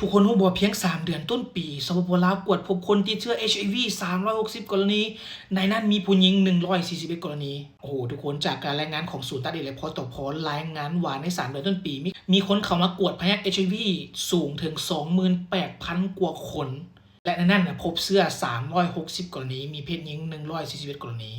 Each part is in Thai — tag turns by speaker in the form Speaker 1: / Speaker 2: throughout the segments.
Speaker 1: ทุกคนรู้บ่เพียง3เดือนต้นปีสปปลาวกวดพบคนติดเชื้อ HIV 360 กรณีในนั้นมีผู้หญิง141กรณีโอ้โหทุกคนจากการรายงานของศูนย์ตัดเด็กและพตพรายงานว่าใน3เดือนต้นปีมีคนเข้ามากวดพยาธิ HIV สูงถึง 28,000 กว่าคนและในนั้นพบเชื้อ360กรณีมีเพศหญิง141กรณี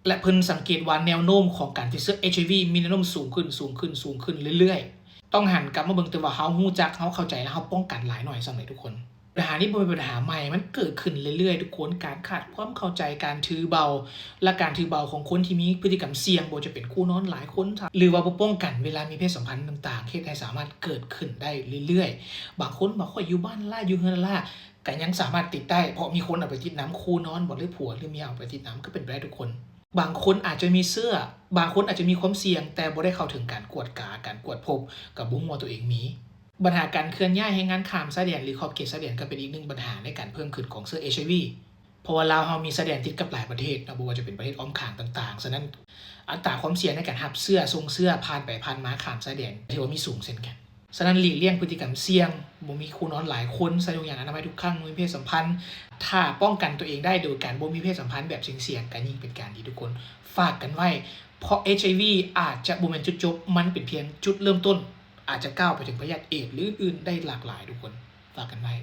Speaker 1: และเพิ่นสังเกตว่าแนวโน้มของการติดเชื้อ HIV มีแนวโน้มสูงขึ้นเรื่อยๆต้องหันกลับมาเบิ่งแต่ว่าเฮาฮู้จักเฮาเข้าใจและเฮาป้องกันหลายหน่อยสำหรับทุกคนปัญหานี้บ่เป็นปัญหาใหม่มันเกิดขึ้นเรื่อยๆทุกคนการขาดความเข้าใจการถือเบาและการถือเบาของคนที่มีพฤติกรรมเสี่ยงบ่จะเป็นคู่นอนหลายคนหรือว่าบ่ป้องกันเวลามีเพศสัมพันธ์ต่างๆเฮ็ดให้สามารถเกิดขึ้นได้เรื่อยๆบางคนบ่ค่อยอยู่บ้านล่าอยู่เฮือนล่าก็ยังสามารถติดได้เพราะมีคนเอาไปติดน้ำคู่นอนบ่หรือผัวหรือเมียเอาไปติดน้ำก็เป็นไปได้ทุกคนบางคนอาจจะมีเสื้อบางคนอาจจะมีความเสี่ยงแต่บ่ได้เข้าถึงการกวดกาการกวดพบกับบ่ฮู้ว่าตัวเองมีปัญหาการเคลื่อนย้ายให้งานข้ามชายแดนหรือขอบเขตชายแดนก็เป็นอีกหนึ่งปัญหาในการเพิ่มขึ้นของเชื้อ HIV เพราะว่าลาวเฮามีชายแดนติดกับหลายประเทศนะบ่ว่าจะเป็นประเทศอ้อมข้างต่างๆฉะนั้นอัตราความเสี่ยงในการรับเชื้อส่งเชื้อผ่านไปผ่านมาข้ามชายแดนถือว่ามีสูงเช่นกันฉะนั้นหลีกเลี่ยงพฤติกรรมเสี่ยงบ่มีคู่นอนหลายคนใส่ถุงยางอนามัยทุกครั้งมีเพศสัมพันธ์ถ้าป้องกันตัวเองได้โดยการบ่มีเพศสัมพันธ์แบบเสี่ยงๆก็ยิ่งเป็นการดีทุกคนฝากกันไว้เพราะ HIV อาจจะบ่แม่นจุดจบมันเป็นเพียงจุดเริ่มต้นอาจจะก้าวไปถึงพยาธิเอดส์หรืออื่นๆได้หลากหลายทุกคนฝากกันไว้